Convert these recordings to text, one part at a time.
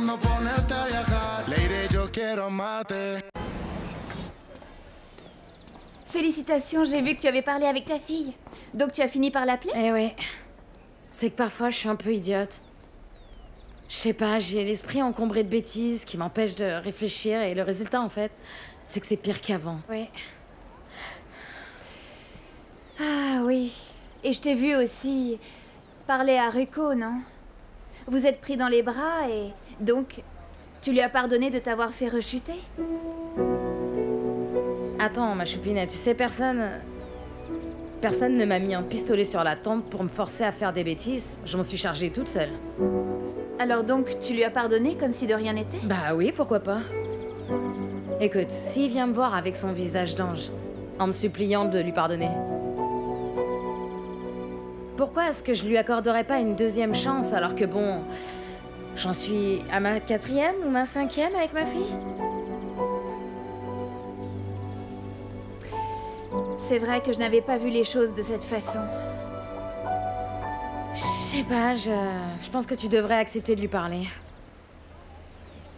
No ponerte a viajar, Lady, yo quiero mate. Félicitations, j'ai vu que tu avais parlé avec ta fille. Donc tu as fini par l'appeler? Eh ouais. C'est que parfois je suis un peu idiote. Je sais pas, j'ai l'esprit encombré de bêtises qui m'empêchent de réfléchir et le résultat en fait, c'est que c'est pire qu'avant. Ouais. Ah oui. Et je t'ai vu aussi parler à Ruko, non? Vous êtes pris dans les bras et donc tu lui as pardonné de t'avoir fait rechuter? Attends, ma choupinette, tu sais, personne ne m'a mis un pistolet sur la tempe pour me forcer à faire des bêtises. Je m'en suis chargée toute seule. Alors donc, tu lui as pardonné comme si de rien n'était? Bah oui, pourquoi pas. Écoute, s'il vient me voir avec son visage d'ange, en me suppliant de lui pardonner, pourquoi est-ce que je lui accorderais pas une deuxième chance alors que bon... J'en suis à ma 4e ou ma 5e avec ma fille? C'est vrai que je n'avais pas vu les choses de cette façon. Je sais pas, je pense que tu devrais accepter de lui parler.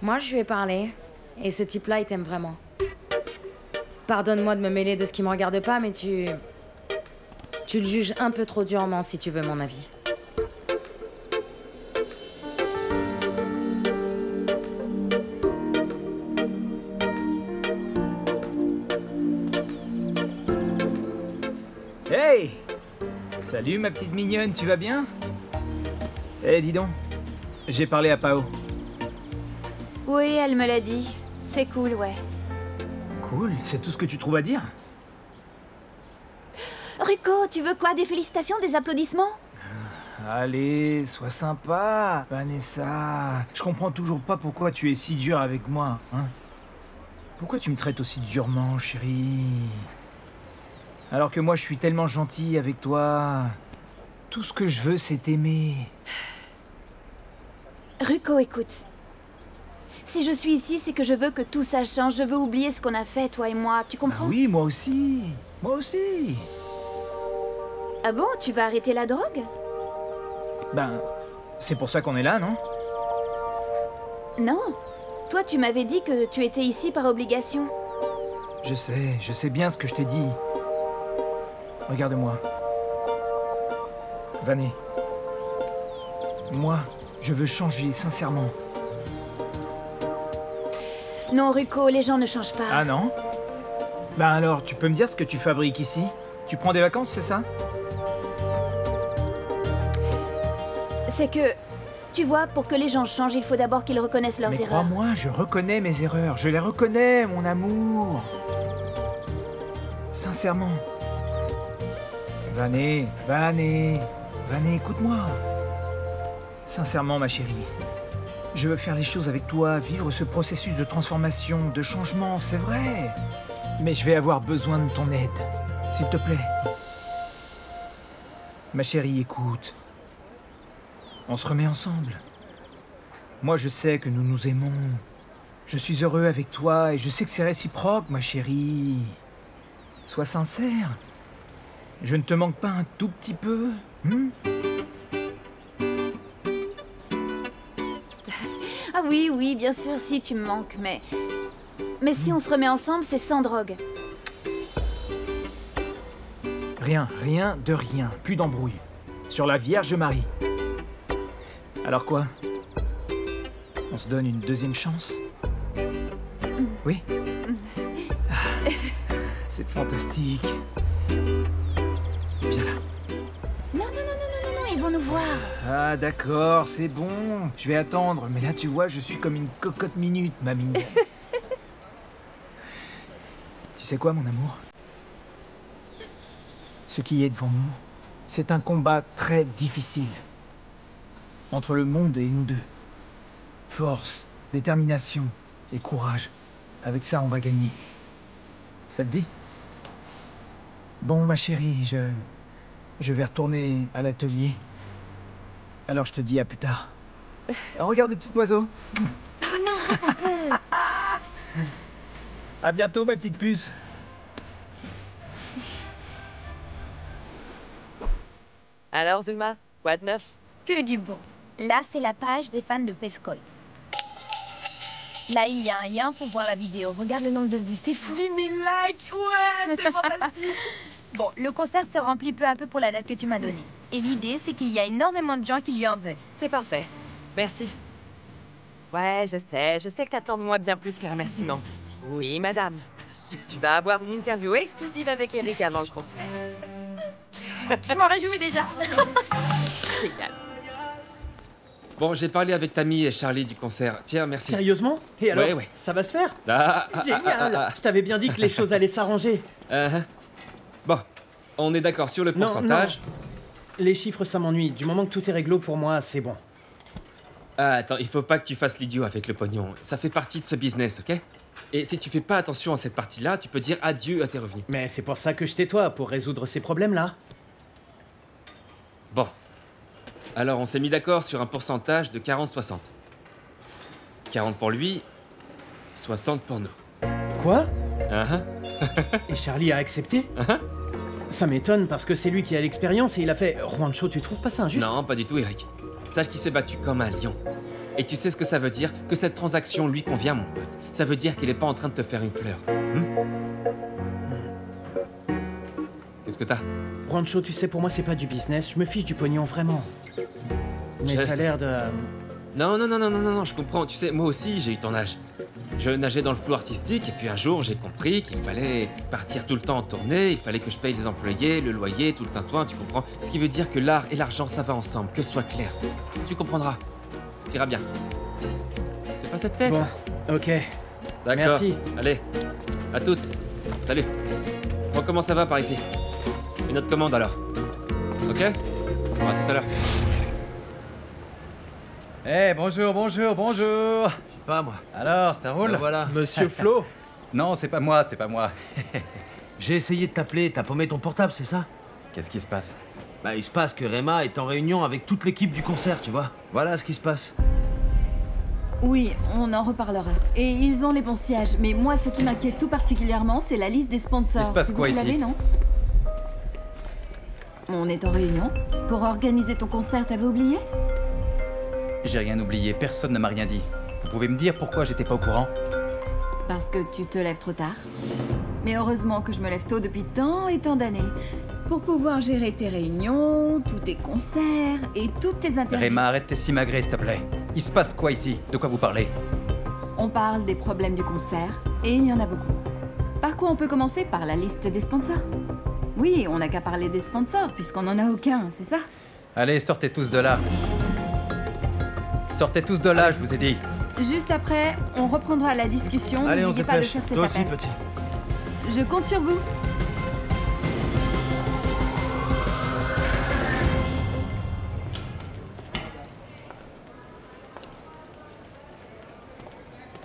Moi, je lui ai parlé, et ce type-là, il t'aime vraiment. Pardonne-moi de me mêler de ce qui me regarde pas, mais tu le juges un peu trop durement, si tu veux mon avis. Hey! Salut ma petite mignonne, tu vas bien? Eh dis donc, j'ai parlé à Pao. Oui, elle me l'a dit. C'est cool, ouais. Cool, c'est tout ce que tu trouves à dire? Ruko, tu veux quoi? Des félicitations, des applaudissements? Allez, sois sympa, Vanessa. Je comprends toujours pas pourquoi tu es si dur avec moi, hein? Pourquoi tu me traites aussi durement, chérie? Alors que moi, je suis tellement gentil avec toi. Tout ce que je veux, c'est t'aimer. Ruko, écoute. Si je suis ici, c'est que je veux que tout ça change. Je veux oublier ce qu'on a fait, toi et moi. Tu comprends? Ah oui, moi aussi. Moi aussi. Ah bon? Tu vas arrêter la drogue? Ben, c'est pour ça qu'on est là, non? Non. Toi, tu m'avais dit que tu étais ici par obligation. Je sais bien ce que je t'ai dit. Regarde-moi. Vané. Moi, je veux changer, sincèrement. Non, Ruko, les gens ne changent pas. Ah non? Ben alors, tu peux me dire ce que tu fabriques ici? Tu prends des vacances, c'est ça? C'est que... Tu vois, pour que les gens changent, il faut d'abord qu'ils reconnaissent leurs Mais erreurs. crois-moi, je reconnais mes erreurs. Je les reconnais, mon amour. Sincèrement. Vané, écoute-moi. Sincèrement, ma chérie. Je veux faire les choses avec toi, vivre ce processus de transformation, de changement, c'est vrai. Mais je vais avoir besoin de ton aide, s'il te plaît. Ma chérie, écoute. On se remet ensemble. Moi, je sais que nous nous aimons. Je suis heureux avec toi et je sais que c'est réciproque, ma chérie. Sois sincère. Je ne te manque pas un tout petit peu, Ah oui, oui, bien sûr, si, tu me manques, mais... Mais si on se remet ensemble, c'est sans drogue. Rien de rien. Plus d'embrouille. Sur la Vierge Marie. Alors quoi? On se donne une deuxième chance? Oui? Ah, c'est fantastique. Viens là. Non, ils vont nous voir. Ah d'accord, c'est bon. Je vais attendre. Mais là, tu vois, je suis comme une cocotte minute, ma mignonne. Tu sais quoi, mon amour? Ce qui est devant nous, c'est un combat très difficile. Entre le monde et nous deux. Force, détermination et courage. Avec ça, on va gagner. Ça te dit? Bon, ma chérie, je vais retourner à l'atelier. Alors je te dis à plus tard. Oh, regarde le petit oiseau. À bientôt, ma petite puce. Alors Zuma, quoi de neuf? Que du bon. Là, c'est la page des fans de Pescoy. Là, il y a un lien pour voir la vidéo. Regarde le nombre de vues, c'est fou. 10 000 likes, ouais, c'est fantastique. Bon, le concert se remplit peu à peu pour la date que tu m'as donnée. Et l'idée, c'est qu'il y a énormément de gens qui lui en veulent. C'est parfait. Merci. Ouais, je sais que t'attends de moi bien plus qu'un remerciement. Oui, madame. Tu vas avoir une interview exclusive avec Eric avant le concert. Je m'en réjouis déjà. Génial. Bon, j'ai parlé avec Tammy et Charlie du concert. Tiens, merci. Sérieusement? Et alors, Ouais. ça va se faire? Génial. Je t'avais bien dit que les choses allaient s'arranger. Bon, on est d'accord sur le Non, pourcentage. non. Les chiffres, ça m'ennuie. Du moment que tout est réglo pour moi, c'est bon. Ah, attends, il faut pas que tu fasses l'idiot avec le pognon. Ça fait partie de ce business, ok? Et si tu fais pas attention à cette partie-là, tu peux dire adieu à tes revenus. Mais c'est pour ça que je tais-toi, pour résoudre ces problèmes-là. Bon. Alors, on s'est mis d'accord sur un pourcentage de 40-60. 40 pour lui, 60 pour nous. Quoi? Uh-huh. Et Charlie a accepté? Ça m'étonne parce que c'est lui qui a l'expérience et il a fait... Juancho, tu trouves pas ça injuste? Non, pas du tout, Eric. Sache qu'il s'est battu comme un lion. Et tu sais ce que ça veut dire? Que cette transaction lui convient, mon pote. Ça veut dire qu'il est pas en train de te faire une fleur. Qu'est-ce que t'as? Juancho, tu sais, pour moi, c'est pas du business. Je me fiche du pognon, vraiment. Mais Je t'as sais. l'air de... Non, je comprends. Tu sais, moi aussi, j'ai eu ton âge. Je nageais dans le flou artistique et puis un jour, j'ai compris qu'il fallait partir tout le temps en tournée, il fallait que je paye les employés, le loyer, tout le tintouin, tu comprends? Ce qui veut dire que l'art et l'argent, ça va ensemble, que ce soit clair. Tu comprendras. T'iras bien. Fais pas cette tête. Bon, ok. D'accord. merci. Allez, à toutes. Salut. Bon, comment ça va par ici? Une autre commande alors. Ok? Bon, à tout à l'heure. Eh, bonjour. Pas moi. Alors, ça roule? Voilà. Monsieur Flo? Non, c'est pas moi. J'ai essayé de t'appeler, t'as paumé ton portable, c'est ça? Qu'est-ce qui se passe? Bah, il se passe que Rema est en réunion avec toute l'équipe du concert, tu vois. Voilà ce qui se passe. Oui, on en reparlera. Et ils ont les bons sièges, mais moi, ce qui m'inquiète tout particulièrement, c'est la liste des sponsors. Il se passe C'est vous quoi qui ici? l'avez, non? On est en réunion pour organiser ton concert, t'avais oublié? J'ai rien oublié, personne ne m'a rien dit. Vous pouvez me dire pourquoi j'étais pas au courant? Parce que tu te lèves trop tard. Mais heureusement que je me lève tôt depuis tant et tant d'années. Pour pouvoir gérer tes réunions, tous tes concerts et toutes tes interviews. Réma, arrête tes simagrées, s'il te plaît. Il se passe quoi ici? De quoi vous parlez? On parle des problèmes du concert, et il y en a beaucoup. Par quoi on peut commencer? Par la liste des sponsors. Oui, on n'a qu'à parler des sponsors, puisqu'on n'en a aucun, c'est ça? Allez, sortez tous de là. Sortez tous de là, je vous ai dit. Juste après, on reprendra la discussion. Allez, on se N'oubliez pas de dépêche. faire cet Toi aussi, appel. petit. Je compte sur vous.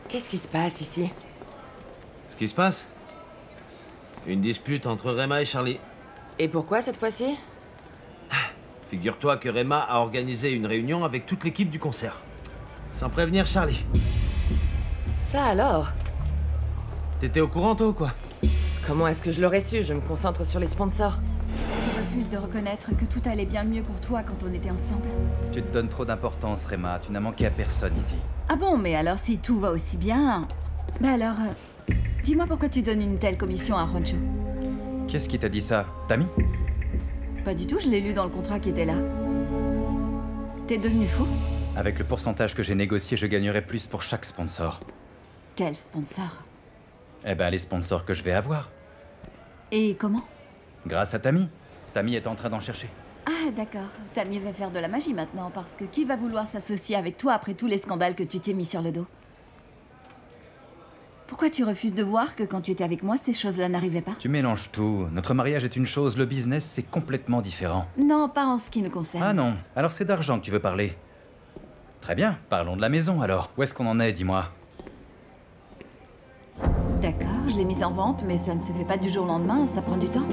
Qu'est-ce qui se passe ici? Ce qui se passe? Une dispute entre Rema et Charlie. Et pourquoi cette fois-ci? Figure-toi que Rema a organisé une réunion avec toute l'équipe du concert. Sans prévenir Charlie. Ça alors? T'étais au courant, toi, ou quoi? Comment est-ce que je l'aurais su? Je me concentre sur les sponsors. Tu refuses de reconnaître que tout allait bien mieux pour toi quand on était ensemble. Tu te donnes trop d'importance, Réma. Tu n'as manqué à personne ici. Ah bon, mais alors si tout va aussi bien... Bah alors... dis-moi pourquoi tu donnes une telle commission à Juancho. Qu'est-ce qui t'a dit ça? Tammy? Pas du tout, je l'ai lu dans le contrat qui était là. T'es devenu fou? Avec le pourcentage que j'ai négocié, je gagnerai plus pour chaque sponsor. Quel sponsor? Eh ben, les sponsors que je vais avoir. Et comment? Grâce à Tammy. Tammy est en train d'en chercher. Ah d'accord, Tammy va faire de la magie maintenant, parce que qui va vouloir s'associer avec toi après tous les scandales que tu t'es mis sur le dos? Pourquoi tu refuses de voir que quand tu étais avec moi, ces choses-là n'arrivaient pas? Tu mélanges tout. Notre mariage est une chose, le business, c'est complètement différent. Non, pas en ce qui nous concerne. Ah non, alors c'est d'argent que tu veux parler. Très bien, parlons de la maison alors. Où est-ce qu'on en est, dis-moi? D'accord, je l'ai mise en vente, mais ça ne se fait pas du jour au lendemain, ça prend du temps.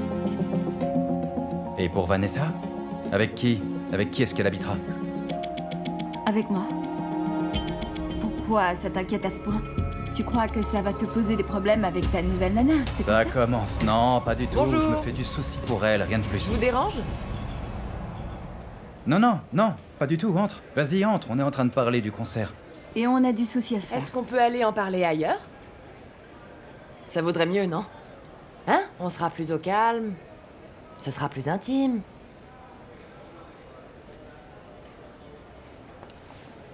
Et pour Vanessa? Avec qui? Avec qui est-ce qu'elle habitera? Avec moi. Pourquoi ça t'inquiète à ce point? Tu crois que ça va te poser des problèmes avec ta nouvelle nana, c'est pour Ça ça? commence. Non, pas du tout. Bonjour. Je me fais du souci pour elle, rien de plus. Je vous dérange? Non, pas du tout, entre. Vas-y, entre, on est en train de parler du concert. Et on a du souci à se faire. Est-ce qu'on peut aller en parler ailleurs? Ça vaudrait mieux, non? Hein? On sera plus au calme. Ce sera plus intime.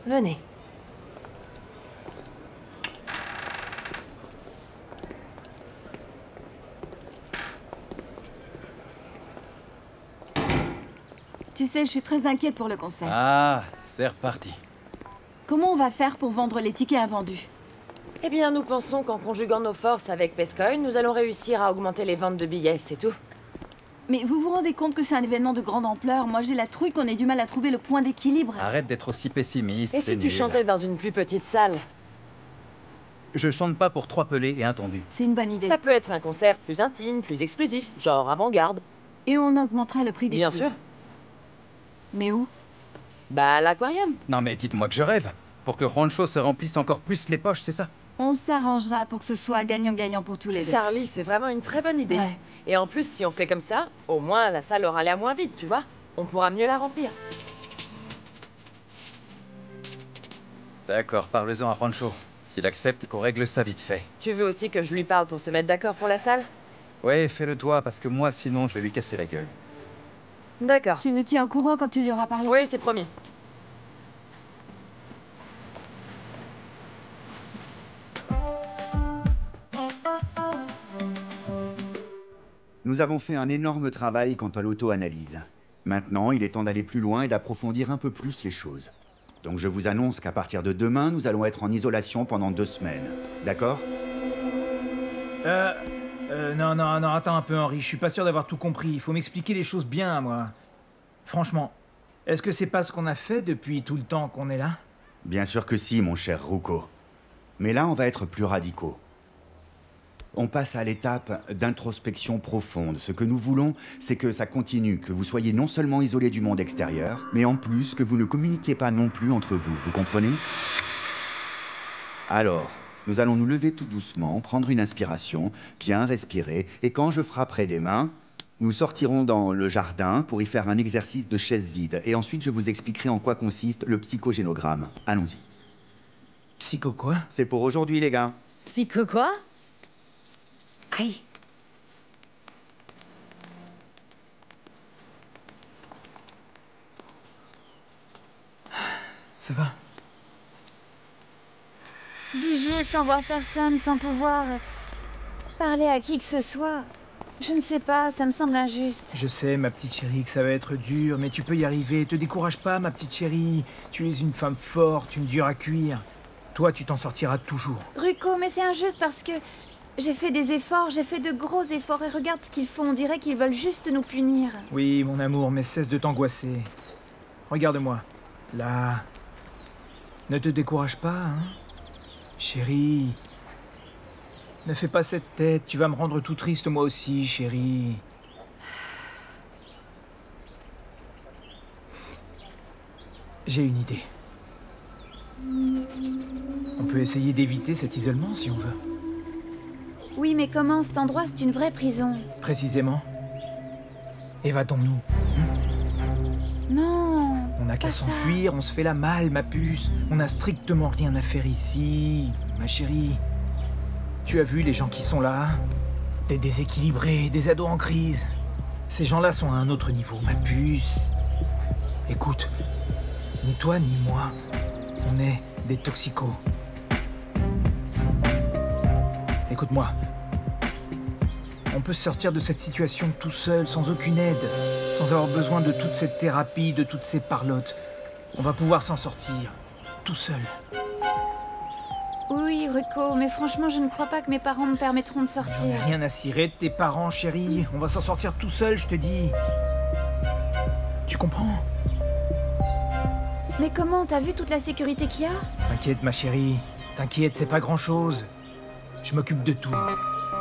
Venez. Tu sais, je suis très inquiète pour le concert. Ah, c'est reparti. Comment on va faire pour vendre les tickets invendus? Eh bien, nous pensons qu'en conjuguant nos forces avec Pescoin, nous allons réussir à augmenter les ventes de billets, c'est tout. Mais vous vous rendez compte que c'est un événement de grande ampleur? Moi, j'ai la trouille qu'on ait du mal à trouver le point d'équilibre. Arrête d'être aussi pessimiste. Et c'est si tu nul. chantais dans une plus petite salle? Je chante pas pour 3 pelés et un tendu. C'est une bonne idée. Ça peut être un concert plus intime, plus exclusif, genre avant-garde. Et on augmentera le prix des Bien billets. sûr. Mais où? Bah, à l'aquarium. Non mais dites-moi que je rêve. Pour que Rancho se remplisse encore plus les poches, c'est ça? On s'arrangera pour que ce soit gagnant-gagnant pour tous les deux. Charlie, c'est vraiment une très bonne idée. Ouais. Et en plus, si on fait comme ça, au moins la salle aura l'air moins vide, tu vois. On pourra mieux la remplir. D'accord, parle-en à Rancho. S'il accepte, qu'on règle ça vite fait. Tu veux aussi que je lui parle pour se mettre d'accord pour la salle? Ouais, fais-le toi, parce que moi, sinon, je vais lui casser la gueule. D'accord. Tu nous tiens au courant quand tu lui auras parlé? Oui, c'est promis. Nous avons fait un énorme travail quant à l'auto-analyse. Maintenant, il est temps d'aller plus loin et d'approfondir un peu plus les choses. Donc je vous annonce qu'à partir de demain, nous allons être en isolation pendant 2 semaines. D'accord? Non, attends un peu, Henri. Je suis pas sûr d'avoir tout compris. Il faut m'expliquer les choses bien, moi. Franchement, est-ce que c'est pas ce qu'on a fait depuis tout le temps qu'on est là? Bien sûr que si, mon cher Ruko. Mais là, on va être plus radicaux. On passe à l'étape d'introspection profonde. Ce que nous voulons, c'est que ça continue, que vous soyez non seulement isolés du monde extérieur, mais en plus que vous ne communiquiez pas non plus entre vous, vous comprenez? Alors, nous allons nous lever tout doucement, prendre une inspiration, bien respirer, et quand je frapperai des mains, nous sortirons dans le jardin pour y faire un exercice de chaise vide, et ensuite je vous expliquerai en quoi consiste le psychogénogramme. Allons-y. Psycho quoi? C'est pour aujourd'hui, les gars. Psycho quoi? Aïe. Ça va? 10 jours sans voir personne, sans pouvoir parler à qui que ce soit. Je ne sais pas, ça me semble injuste. Je sais, ma petite chérie, que ça va être dur, mais tu peux y arriver. Te décourage pas, ma petite chérie. Tu es une femme forte, une dure à cuire. Toi, tu t'en sortiras toujours. Ruko, mais c'est injuste parce que j'ai fait des efforts, j'ai fait de gros efforts et regarde ce qu'ils font. On dirait qu'ils veulent juste nous punir. Oui, mon amour, mais cesse de t'angoisser. Regarde-moi. Là. Ne te décourage pas, hein? Chérie. Ne fais pas cette tête, tu vas me rendre tout triste moi aussi, chérie. J'ai une idée. On peut essayer d'éviter cet isolement si on veut. Oui, mais comment? Cet endroit, c'est une vraie prison. Précisément. Évadons-nous. Non. On n'a qu'à pas ça. s'enfuir, on se fait la malle, ma puce. On n'a strictement rien à faire ici, ma chérie. Tu as vu les gens qui sont là? Des déséquilibrés, des ados en crise. Ces gens-là sont à un autre niveau, ma puce. Écoute, ni toi ni moi, on est des toxicos. Écoute-moi. On peut sortir de cette situation tout seul, sans aucune aide, sans avoir besoin de toute cette thérapie, de toutes ces parlottes. On va pouvoir s'en sortir, tout seul. Oui, Ruko, mais franchement, je ne crois pas que mes parents me permettront de J'en ai sortir. rien à cirer de tes parents, chérie. On va s'en sortir tout seul, je te dis. Tu comprends? Mais comment? T'as vu toute la sécurité qu'il y a? T'inquiète, ma chérie. T'inquiète, c'est pas grand-chose. Je m'occupe de tout.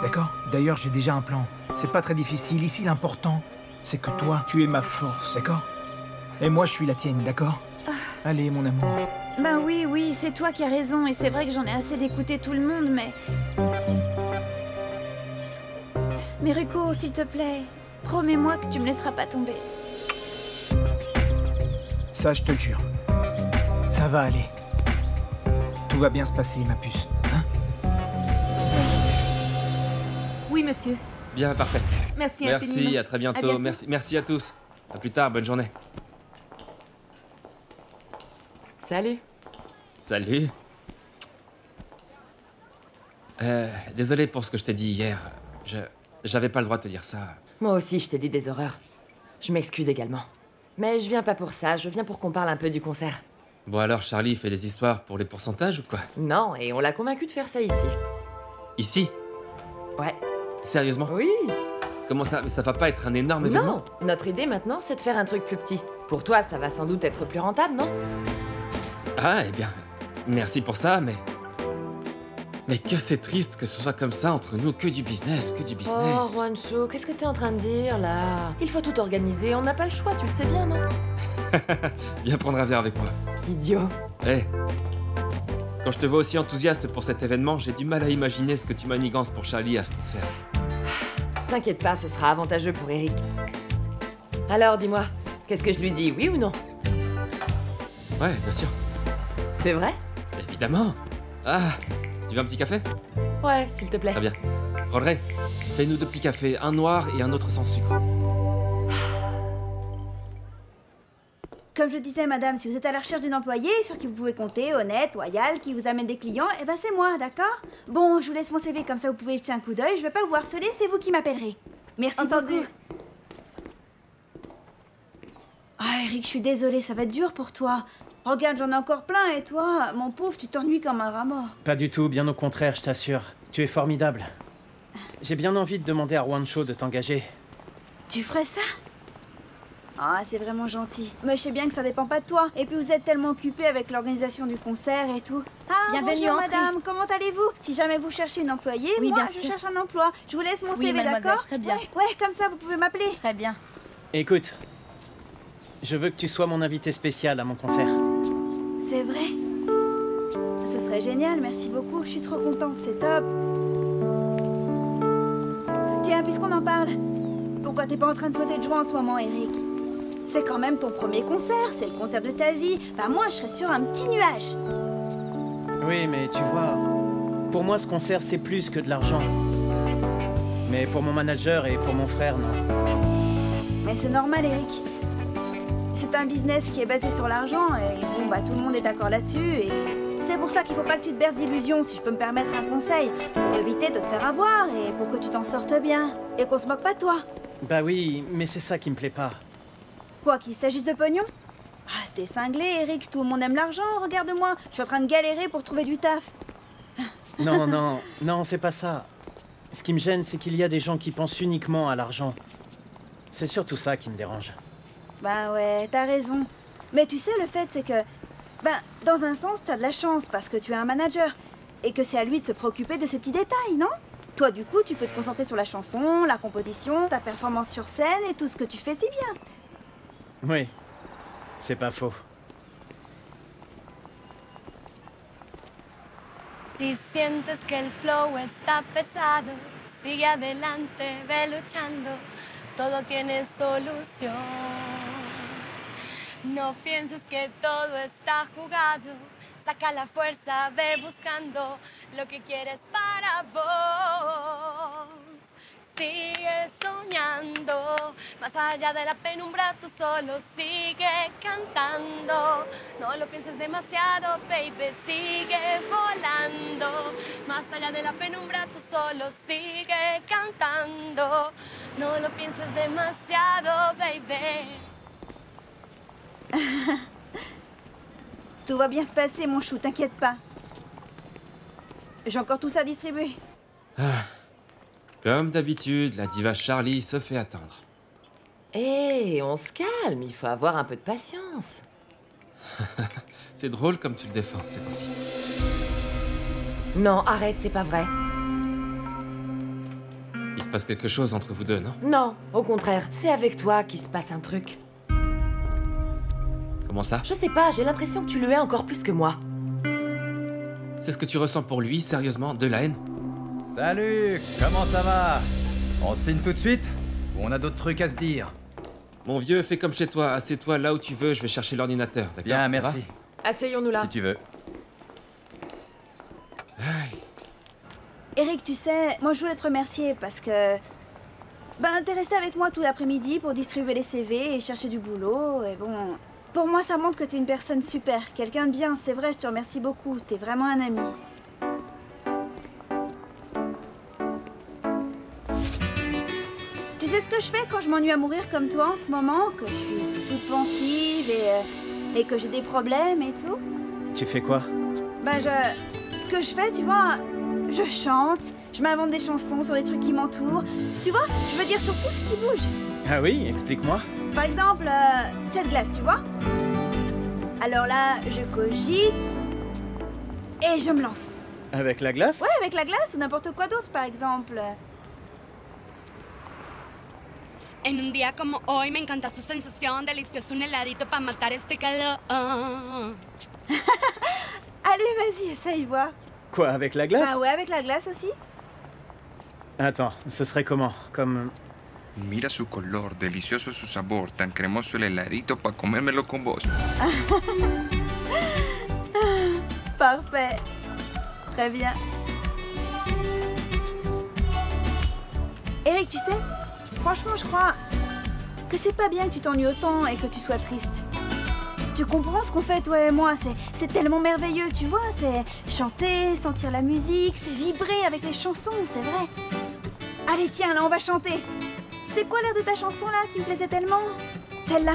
D'accord? D'ailleurs, j'ai déjà un plan. C'est pas très difficile. Ici, l'important, c'est que toi, tu es ma force, d'accord? Et moi, je suis la tienne, d'accord? Allez, mon amour. Ben oui, c'est toi qui as raison, et c'est vrai que j'en ai assez d'écouter tout le monde, mais... Mais Ruko, s'il te plaît, promets-moi que tu me laisseras pas tomber. Ça, je te le jure. Ça va aller. tout va bien se passer, ma puce. Hein? Oui, monsieur. Bien, parfait. Merci infiniment. Merci, à très bientôt. À bientôt. Merci à tous. À plus tard, bonne journée. Salut. Salut. Désolé pour ce que je t'ai dit hier. J'avais pas le droit de te dire ça. Moi aussi, je t'ai dit des horreurs. Je m'excuse également. Mais je viens pas pour ça, je viens pour qu'on parle un peu du concert. Bon alors, Charlie fait des histoires pour les pourcentages ou quoi? Non, et on l'a convaincu de faire ça ici. Ici? Ouais. Sérieusement? Oui. Comment ça? Mais ça va pas être un énorme événement? Non, notre idée maintenant, c'est de faire un truc plus petit. Pour toi, ça va sans doute être plus rentable, non? Ah, eh bien, merci pour ça, mais... Mais que c'est triste que ce soit comme ça entre nous, que du business, que du business. Oh, Juancho, qu'est-ce que t'es en train de dire, là? Il faut tout organiser, on n'a pas le choix, tu le sais bien, non? Viens prendre un verre avec moi. Idiot. Hé. Quand je te vois aussi enthousiaste pour cet événement, j'ai du mal à imaginer ce que tu manigances pour Charlie à ce concert. T'inquiète pas, ce sera avantageux pour Eric. Alors, dis-moi, qu'est-ce que je lui dis, oui ou non? Ouais, bien sûr. C'est vrai? Évidemment. Ah, tu veux un petit café? Ouais, s'il te plaît. Très bien. Audrey, fais-nous 2 petits cafés, un noir et un autre sans sucre. Comme je disais, madame, si vous êtes à la recherche d'une employée sur qui vous pouvez compter, honnête, loyale, qui vous amène des clients, eh ben c'est moi, d'accord? Bon, je vous laisse mon CV, comme ça vous pouvez jeter un coup d'œil, je vais pas vous harceler, c'est vous qui m'appellerez. Merci Entendu. beaucoup. Ah, Eric, je suis désolée, ça va être dur pour toi. Regarde, j'en ai encore plein, et toi, mon pauvre, tu t'ennuies comme un rat mort. Pas du tout, bien au contraire, je t'assure. Tu es formidable. J'ai bien envie de demander à Juancho de t'engager. Tu ferais ça? Ah, c'est vraiment gentil. Mais je sais bien que ça dépend pas de toi. Et puis vous êtes tellement occupé avec l'organisation du concert et tout. Ah, Bienvenue, bonjour entrez. madame, comment allez-vous? Si jamais vous cherchez une employée, Oui, moi bien je sûr. cherche un emploi. Je vous laisse mon Oui, CV, mademoiselle, d'accord? très bien. Ouais, comme ça vous pouvez m'appeler. Très bien. Écoute, je veux que tu sois mon invité spécial à mon concert. C'est vrai? Ce serait génial, merci beaucoup. Je suis trop contente, c'est top. Tiens, puisqu'on en parle, pourquoi t'es pas en train de sauter de joie en ce moment, Eric? C'est quand même ton premier concert, c'est le concert de ta vie. Bah moi, je serais sur un petit nuage. Oui, mais tu vois, pour moi, ce concert, c'est plus que de l'argent. Mais pour mon manager et pour mon frère, non. Mais c'est normal, Eric. C'est un business qui est basé sur l'argent et bon, bah tout le monde est d'accord là-dessus et c'est pour ça qu'il faut pas que tu te berces d'illusions, si je peux me permettre un conseil, pour éviter de te faire avoir et pour que tu t'en sortes bien et qu'on se moque pas de toi. Bah oui, mais c'est ça qui me plaît pas. Quoi, qu'il s'agisse de pognon? Ah, t'es cinglé, Eric, tout le monde aime l'argent, regarde-moi, je suis en train de galérer pour trouver du taf. Non, non, non, c'est pas ça. Ce qui me gêne, c'est qu'il y a des gens qui pensent uniquement à l'argent. C'est surtout ça qui me dérange. Bah ouais, t'as raison. Mais tu sais, le fait, c'est que... Ben, dans un sens, t'as de la chance parce que tu es un manager. Et que c'est à lui de se préoccuper de ces petits détails, non? Toi, du coup, tu peux te concentrer sur la chanson, la composition, ta performance sur scène et tout ce que tu fais si bien. Oui, c'est pas faux. Si sientes que el flow está pesado, sigue adelante, ve luchando, todo tiene solución. No pienses que todo está jugado, saca la fuerza, ve buscando lo que quieres para vos. Sigue soñando, más allá de la penumbra tú solo sigue cantando. No lo pienses demasiado, baby, sigue volando. Más allá de la penumbra tú solo sigue cantando. No lo pienses demasiado, baby. Tout va bien se passer, mon chou, t'inquiète pas. J'ai encore tout ça à distribuer. Ah. Comme d'habitude, la diva Charlie se fait attendre. Hé, on se calme, il faut avoir un peu de patience. C'est drôle comme tu le défends ces temps-ci. Non, arrête, c'est pas vrai. Il se passe quelque chose entre vous deux, non? Non, au contraire, c'est avec toi qu'il se passe un truc. Comment ça? Je sais pas, j'ai l'impression que tu le hais encore plus que moi. C'est ce que tu ressens pour lui, sérieusement, de la haine? Salut, comment ça va? On signe tout de suite? Ou on a d'autres trucs à se dire? Mon vieux, fais comme chez toi, assieds-toi là où tu veux, je vais chercher l'ordinateur, d'accord? Bien, Ça merci. va? Asseyons-nous là. Si tu veux. Eric, tu sais, moi je voulais te remercier parce que... Ben, t'es resté avec moi tout l'après-midi pour distribuer les CV et chercher du boulot, et bon... Pour moi, ça montre que t'es une personne super, quelqu'un de bien, c'est vrai, je te remercie beaucoup, t'es vraiment un ami. Tu sais ce que je fais quand je m'ennuie à mourir comme toi en ce moment, que je suis toute pensive et que j'ai des problèmes et tout? Tu fais quoi? Ben, ce que je fais, tu vois, je chante, je m'invente des chansons sur des trucs qui m'entourent. Tu vois, je veux dire sur tout ce qui bouge. Ah oui, explique-moi. Par exemple, cette glace, tu vois? Alors là, je cogite et je me lance. Avec la glace? Ouais, avec la glace ou n'importe quoi d'autre, par exemple. En un día como hoy me encanta su sensación, delicioso un heladito para matar este calor. Allez, vas-y, essaye, voir. Quoi, avec la glace? Ah ouais, avec la glace aussi. Attends, ce serait comment? Comme... Mira su color, delicioso su sabor, tan cremoso el heladito para comérmelo con vos. Parfait. Très bien. Eric, tu sais, franchement, je crois que c'est pas bien que tu t'ennuies autant et que tu sois triste. Tu comprends ce qu'on fait, toi et moi? C'est tellement merveilleux, tu vois? C'est chanter, sentir la musique, c'est vibrer avec les chansons, c'est vrai. Allez, tiens, là, on va chanter. C'est quoi l'air de ta chanson, là, qui me plaisait tellement? Celle-là.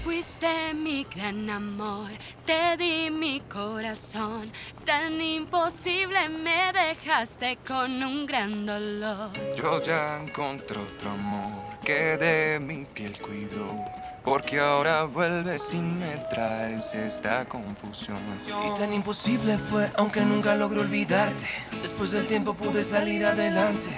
Fuiste mi gran amor, te di mi corazón, tan imposible me dejaste con un gran dolor. Yo ya encontré otro amor que de mi piel cuidó, porque ahora vuelves y me traes esta confusión. Y tan imposible fue, aunque nunca logré olvidarte. Después del tiempo pude salir adelante.